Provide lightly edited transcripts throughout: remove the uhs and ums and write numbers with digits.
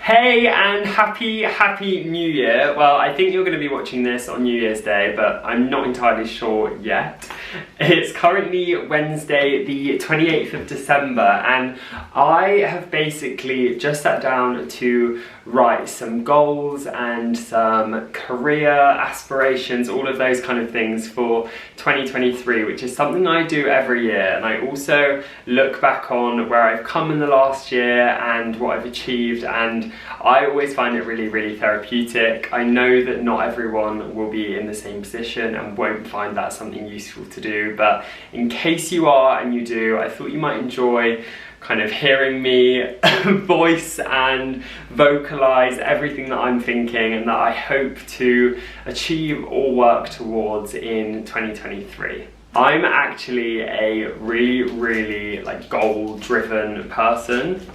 Hey and happy New Year. Well, I think you're going to be watching this on New Year's Day, but I'm not entirely sure yet. It's currently Wednesday the 28th of December and I have basically just sat down to write some goals and some career aspirations, all of those kind of things for 2023, which is something I do every year. And I also look back on where I've come in the last year and what I've achieved, and I always find it really therapeutic. I know that not everyone will be in the same position and won't find that something useful to do, but in case you are and you do, I thought you might enjoy kind of hearing me voice and vocalize everything that I'm thinking and that I hope to achieve or work towards in 2023. I'm actually a really like goal-driven person.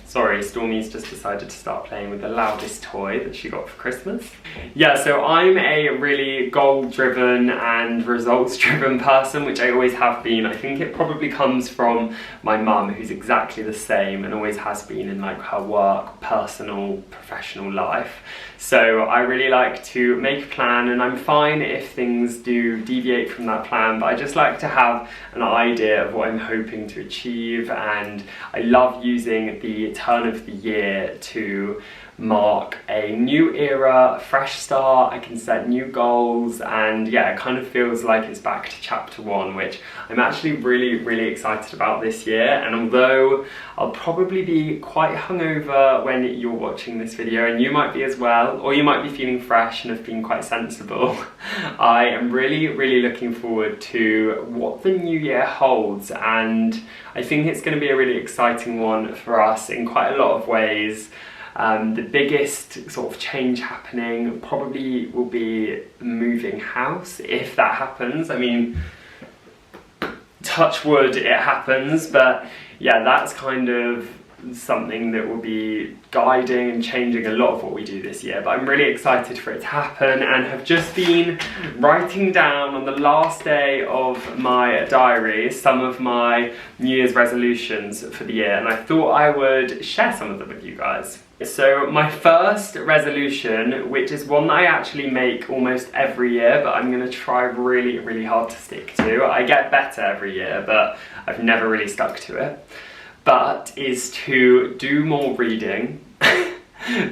Sorry, Stormy's just decided to start playing with the loudest toy that she got for Christmas. Yeah, so I'm a really goal-driven and results-driven person, which I always have been. I think it probably comes from my mum, who's exactly the same and always has been in like her work, personal, professional life. So I really like to make a plan, and I'm fine if things do deviate from that plan, but I just like to have an idea of what I'm hoping to achieve, and I love using the turn of the year to mark a new era, a fresh start. I can set new goals, and yeah, it kind of feels like it's back to chapter one, which I'm actually really excited about this year. And although I'll probably be quite hungover when you're watching this video, and you might be as well, or you might be feeling fresh and have been quite sensible, I am really looking forward to what the new year holds, and I think it's going to be a really exciting one for us in quite a lot of ways. The biggest sort of change happening probably will be moving house, if that happens. I mean, touch wood, it happens, but yeah, that's kind of something that will be guiding and changing a lot of what we do this year. But I'm really excited for it to happen, and have just been writing down on the last day of my diary some of my New Year's resolutions for the year, and I thought I would share some of them with you guys. So my first resolution, which is one that I actually make almost every year, but I'm going to try really hard to stick to. I get better every year, but I've never really stuck to it. But is to do more reading.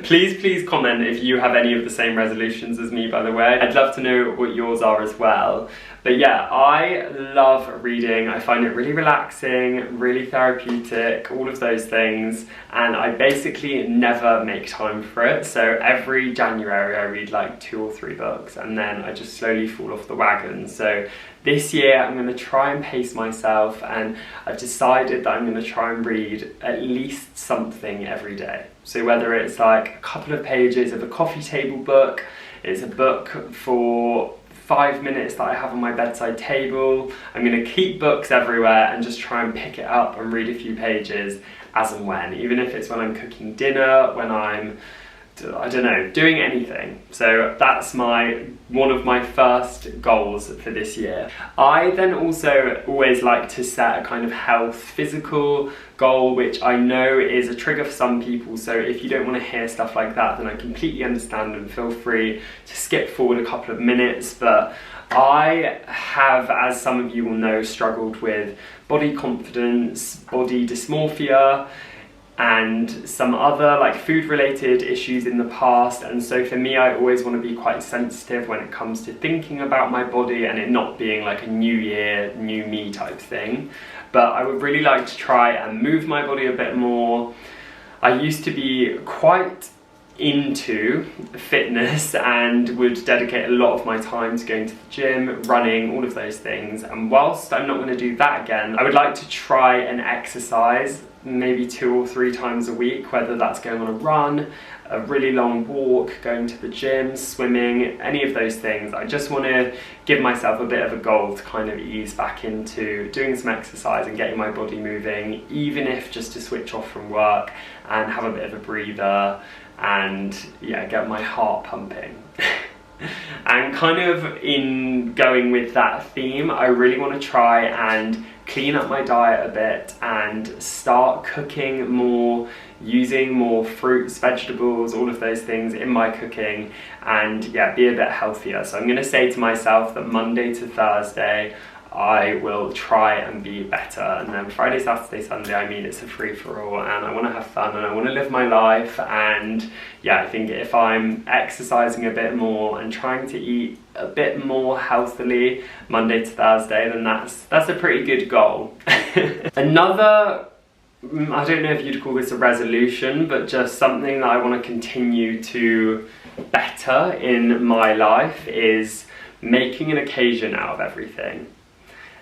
Please comment if you have any of the same resolutions as me, by the way. I'd love to know what yours are as well. But yeah, I love reading. I find it really relaxing, really therapeutic, all of those things. And I basically never make time for it. So every January I read like 2 or 3 books, and then I just slowly fall off the wagon. So this year I'm going to try and pace myself, and I've decided that I'm going to try and read at least something every day. So whether it's like a couple of pages of a coffee table book, it's a book for 5 minutes that I have on my bedside table. I'm going to keep books everywhere and just try and pick it up and read a few pages as and when, even if it's when I'm cooking dinner, when I'm, I don't know, doing anything. So that's one of my first goals for this year. I then also always like to set a kind of health, physical goal, which I know is a trigger for some people. So if you don't want to hear stuff like that, then I completely understand, and feel free to skip forward a couple of minutes. But I have, as some of you will know, struggled with body confidence, body dysmorphia, and some other like food related issues in the past. And so for me, I always want to be quite sensitive when it comes to thinking about my body, and it not being like a new year, new me type thing. But I would really like to try and move my body a bit more. I used to be quite into fitness and would dedicate a lot of my time to going to the gym, running, all of those things. And whilst I'm not going to do that again, I would like to try and exercise maybe 2 or 3 times a week, whether that's going on a run, a really long walk, going to the gym, swimming, any of those things. I just want to give myself a bit of a goal to kind of ease back into doing some exercise and getting my body moving, even if just to switch off from work and have a bit of a breather and yeah, get my heart pumping. And kind of in going with that theme, I really want to try and clean up my diet a bit and start cooking more, using more fruits, vegetables, all of those things in my cooking, and yeah, be a bit healthier. So I'm going to say to myself that Monday to Thursday I will try and be better, and then Friday, Saturday, Sunday, I mean, it's a free-for-all, and I want to have fun and I want to live my life. And yeah, I think if I'm exercising a bit more and trying to eat a bit more healthily Monday to Thursday, then that's a pretty good goal. Another, I don't know if you'd call this a resolution, but just something that I want to continue to better in my life is making an occasion out of everything.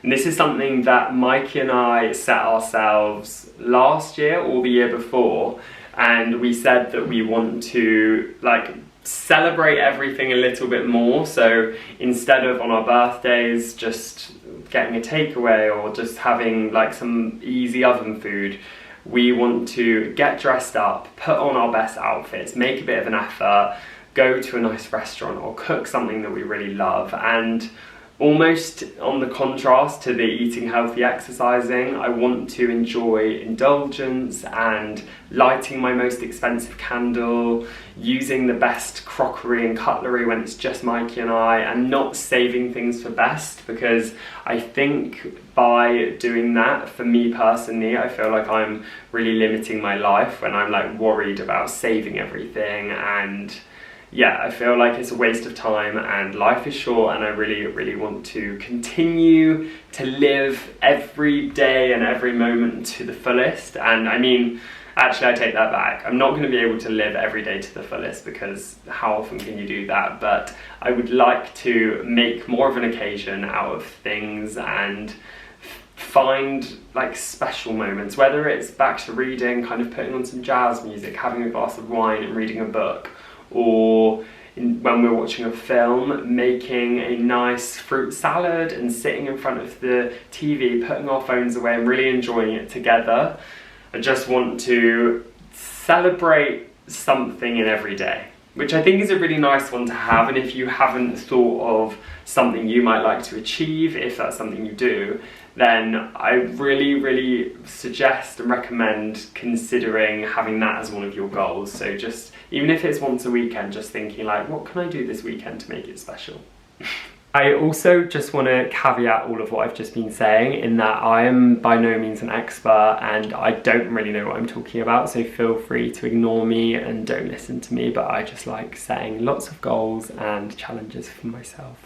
And this is something that Mikey and I set ourselves last year or the year before, and we said that we want to like celebrate everything a little bit more. So instead of on our birthdays just getting a takeaway or just having like some easy oven food, we want to get dressed up, put on our best outfits, make a bit of an effort, go to a nice restaurant or cook something that we really love. And almost on the contrast to the eating healthy exercising, I want to enjoy indulgence and lighting my most expensive candle, using the best crockery and cutlery when it's just Mikey and I, and not saving things for best, because I think by doing that, for me personally, I feel like I'm really limiting my life when I'm like worried about saving everything. And yeah, I feel like it's a waste of time, and life is short, and I really want to continue to live every day and every moment to the fullest. And I mean, actually I take that back. I'm not going to be able to live every day to the fullest, because how often can you do that? But I would like to make more of an occasion out of things and find like special moments, whether it's back to reading, kind of putting on some jazz music, having a glass of wine and reading a book, or when we're watching a film, making a nice fruit salad and sitting in front of the TV, putting our phones away and really enjoying it together. I just want to celebrate something in every day, which I think is a really nice one to have. And if you haven't thought of something you might like to achieve, if that's something you do, then I really suggest and recommend considering having that as one of your goals. So just, even if it's once a weekend, just thinking like, what can I do this weekend to make it special? I also just want to caveat all of what I've just been saying in that I am by no means an expert and I don't really know what I'm talking about, so feel free to ignore me and don't listen to me, but I just like setting lots of goals and challenges for myself.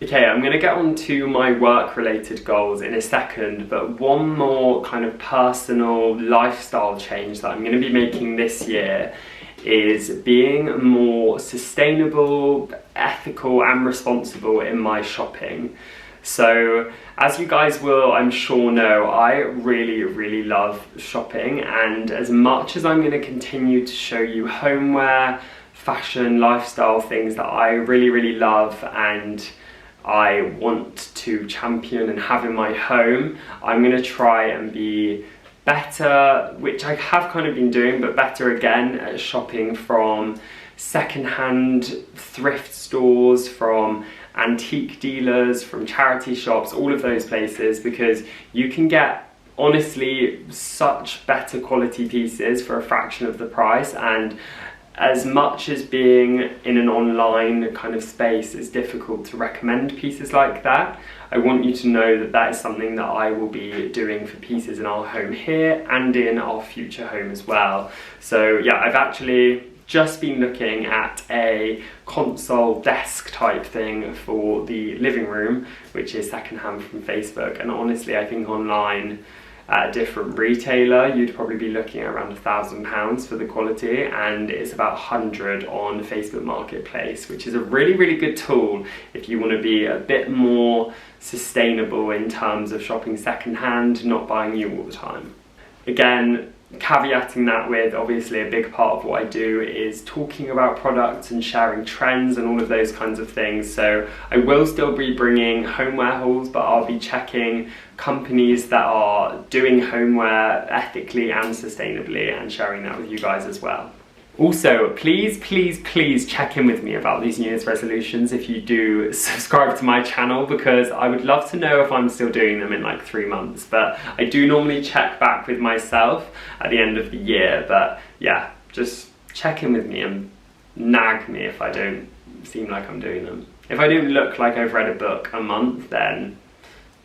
Okay, I'm going to get on to my work-related goals in a second, but one more kind of personal lifestyle change that I'm going to be making this year is being more sustainable, ethical and responsible in my shopping. So as you guys will, I'm sure know, I really love shopping, and as much as I'm going to continue to show you homeware, fashion, lifestyle things that I really love and I want to champion and have in my home, I'm going to try and be better, which I have kind of been doing, but better again at shopping from secondhand thrift stores, from antique dealers, from charity shops, all of those places, because you can get honestly such better quality pieces for a fraction of the price. And as much as being in an online kind of space is difficult to recommend pieces like that, I want you to know that that is something that I will be doing for pieces in our home here and in our future home as well. So yeah, I've actually just been looking at a console desk type thing for the living room, which is secondhand from Facebook, and honestly I think online at a different retailer you'd probably be looking at around £1,000 for the quality, and it's about 100 on Facebook Marketplace, which is a really good tool if you want to be a bit more sustainable in terms of shopping secondhand, not buying new all the time. Again, caveating that with obviously a big part of what I do is talking about products and sharing trends and all of those kinds of things. So I will still be bringing homeware hauls, but I'll be checking companies that are doing homeware ethically and sustainably and sharing that with you guys as well. Also, please, please, please check in with me about these New Year's resolutions if you do subscribe to my channel, because I would love to know if I'm still doing them in like 3 months. But I do normally check back with myself at the end of the year. But yeah, just check in with me and nag me if I don't seem like I'm doing them. If I don't look like I've read a book a month, then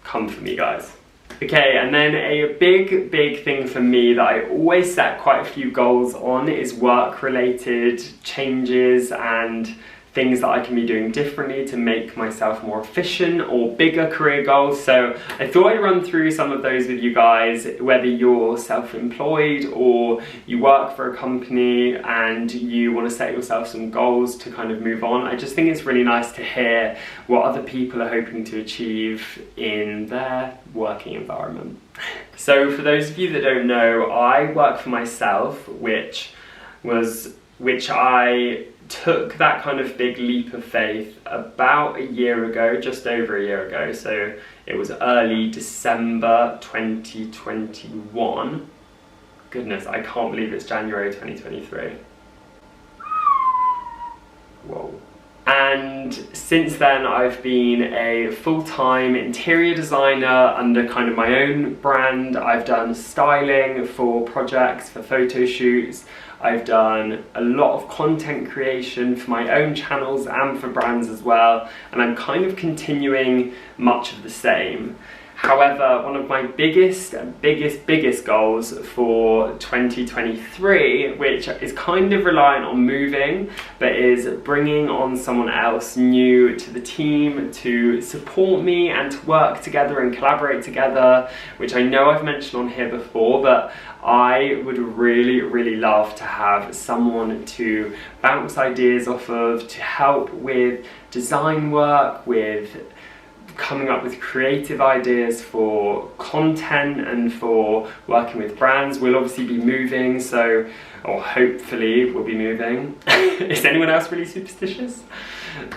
come for me, guys. Okay, and then a big thing for me that I always set quite a few goals on is work-related changes and things that I can be doing differently to make myself more efficient, or bigger career goals. So I thought I'd run through some of those with you guys, whether you're self-employed or you work for a company and you want to set yourself some goals to kind of move on. I just think it's really nice to hear what other people are hoping to achieve in their working environment. So for those of you that don't know, I work for myself, which I took that kind of big leap of faith about a year ago, just over a year ago. So it was early December 2021. Goodness, I can't believe it's January 2023. Whoa. And since then I've been a full-time interior designer under kind of my own brand. I've done styling for projects, for photo shoots. I've done a lot of content creation for my own channels and for brands as well, and I'm kind of continuing much of the same. However, one of my biggest goals for 2023, which is kind of reliant on moving, but is bringing on someone else new to the team to support me and to work together and collaborate together, which I know I've mentioned on here before, but I would really love to have someone to bounce ideas off of, to help with design work, with coming up with creative ideas for content and for working with brands. We'll obviously be moving, so, or hopefully we'll be moving. Is anyone else really superstitious?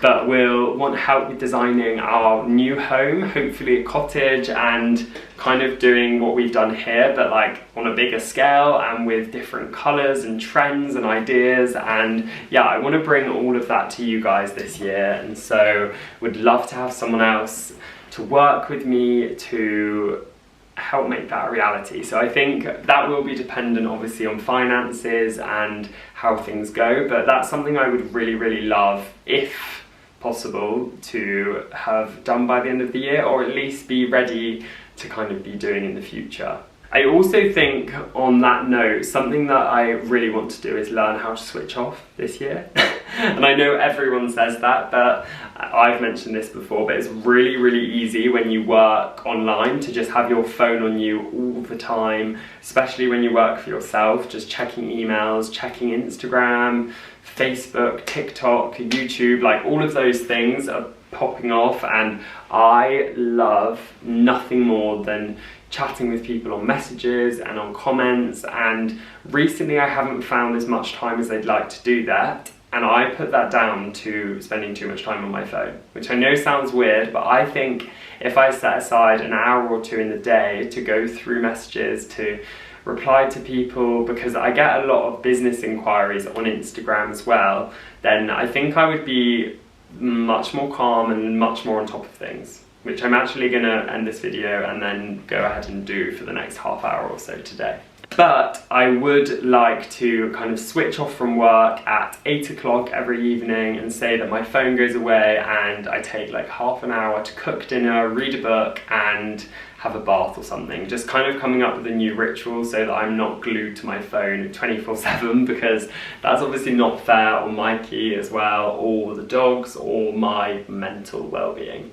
But we'll want help with designing our new home, hopefully a cottage, and kind of doing what we've done here, but like on a bigger scale and with different colours and trends and ideas. And yeah, I want to bring all of that to you guys this year, and so would love to have someone else to work with me to help make that a reality. So I think that will be dependent obviously on finances and how things go, but that's something I would really love, if possible, to have done by the end of the year, or at least be ready to kind of be doing in the future. I also think, on that note, something that I really want to do is learn how to switch off this year. And I know everyone says that, but I've mentioned this before, but it's really easy when you work online to just have your phone on you all the time, especially when you work for yourself, just checking emails, checking Instagram, Facebook, TikTok, YouTube, like all of those things are popping off, and I love nothing more than chatting with people on messages and on comments, and recently I haven't found as much time as I'd like to do that, and I put that down to spending too much time on my phone, which I know sounds weird, but I think if I set aside an hour or two in the day to go through messages, to reply to people, because I get a lot of business inquiries on Instagram as well, then I think I would be much more calm and much more on top of things, which I'm actually going to end this video and then go ahead and do for the next half hour or so today. But I would like to kind of switch off from work at 8 o'clock every evening and say that my phone goes away and I take like half an hour to cook dinner, read a book and have a bath or something. Just kind of coming up with a new ritual so that I'm not glued to my phone 24/7, because that's obviously not fair on Mikey as well, or the dogs, or my mental well-being.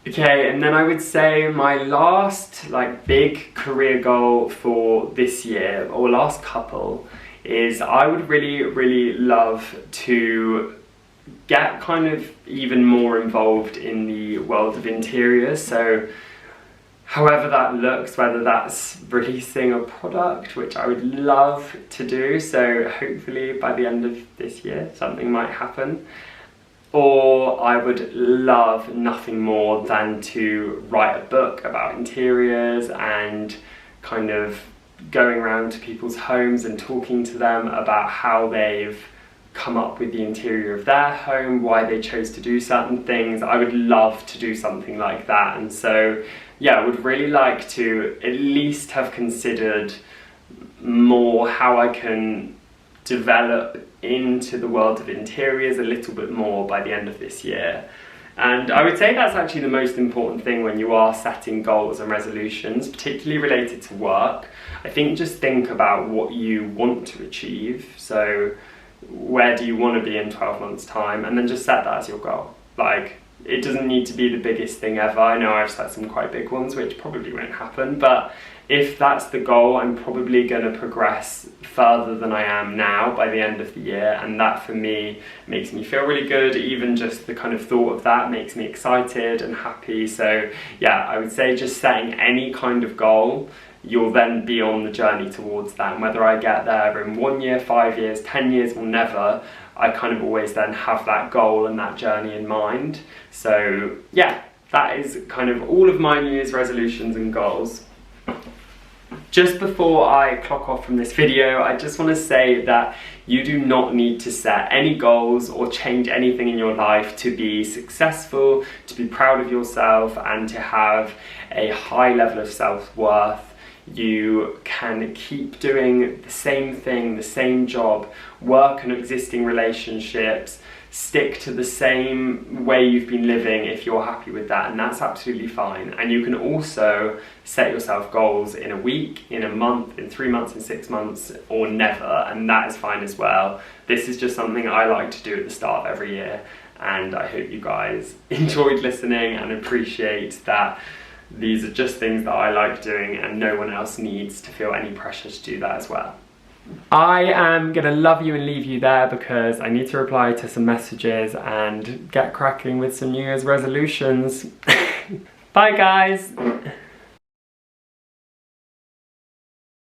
Okay, and then I would say my last like big career goal for this year, or last couple, is I would really love to get kind of even more involved in the world of interiors. So however that looks, whether that's releasing a product, which I would love to do, so hopefully by the end of this year something might happen. Or I would love nothing more than to write a book about interiors and kind of going around to people's homes and talking to them about how they've come up with the interior of their home, why they chose to do certain things. I would love to do something like that, and so yeah, I would really like to at least have considered more how I can develop into the world of interiors a little bit more by the end of this year. And I would say that's actually the most important thing when you are setting goals and resolutions, particularly related to work. I think just think about what you want to achieve. So where do you want to be in 12 months time, and then just set that as your goal. Like, it doesn't need to be the biggest thing ever. I know I've set some quite big ones which probably won't happen, but if that's the goal, I'm probably going to progress further than I am now by the end of the year, and that for me makes me feel really good. Even just the kind of thought of that makes me excited and happy. So yeah, I would say just setting any kind of goal, you'll then be on the journey towards that. And whether I get there in 1 year, 5 years, 10 years, or never, I kind of always then have that goal and that journey in mind. So yeah, that is kind of all of my New Year's resolutions and goals. Just before I clock off from this video, I just want to say that you do not need to set any goals or change anything in your life to be successful, to be proud of yourself, and to have a high level of self-worth. You can keep doing the same thing, the same job, work on existing relationships, stick to the same way you've been living if you're happy with that, and that's absolutely fine. And you can also set yourself goals in a week, in a month, in 3 months, in 6 months, or never, and that is fine as well. This is just something I like to do at the start of every year, and I hope you guys enjoyed listening and appreciate that these are just things that I like doing, and no one else needs to feel any pressure to do that as well. I am gonna love you and leave you there because I need to reply to some messages and get cracking with some New Year's resolutions. Bye guys!